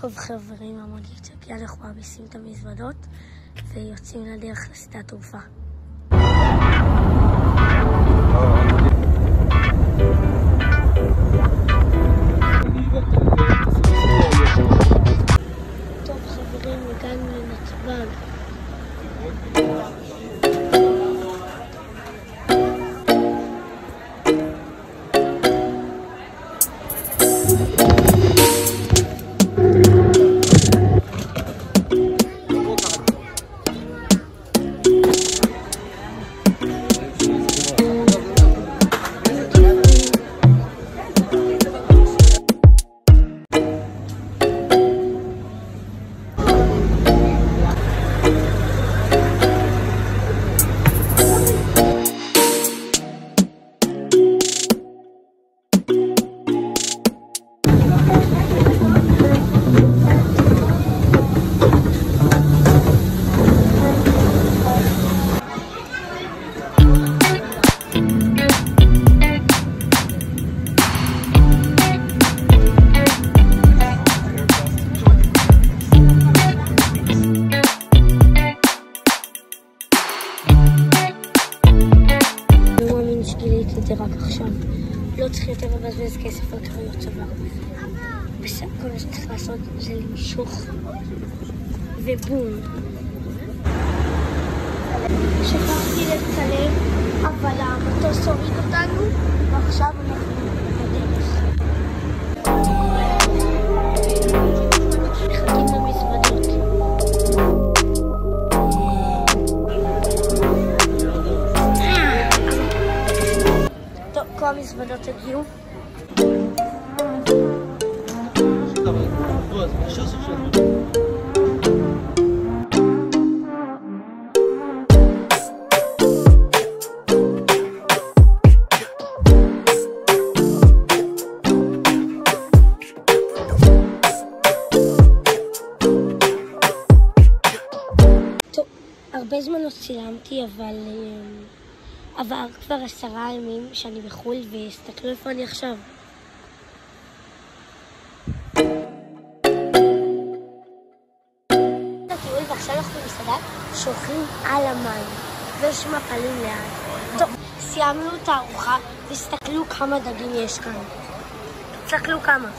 טוב חברים, המוניטיקי, אנחנו מעמיסים את המזוודות ויוצאים לדרך לשדה התעופה. טוב חברים, הגענו לנתב"ג. גיליתי את זה רק עכשיו. לא צריך יותר לבזבז כסף על קריות צבא. כל מה שצריך לעשות זה למשוך ובום. שכחתי לצלם, אבל המטוס הוריד אותנו ועכשיו אנחנו בדרך. מחכים למזוודות. כל המזוודות הגיעו. טוב, הרבה זמן לא צילמתי, אבל עבר כבר 10 ימים שאני בחול, והסתכלו איפה אני עכשיו. הטיול ועכשיו אנחנו במסעדה שאוכלים על המים ויש מפלים ליד. טוב, סיימנו את הארוחה והסתכלו כמה דגים יש כאן. תסתכלו כמה.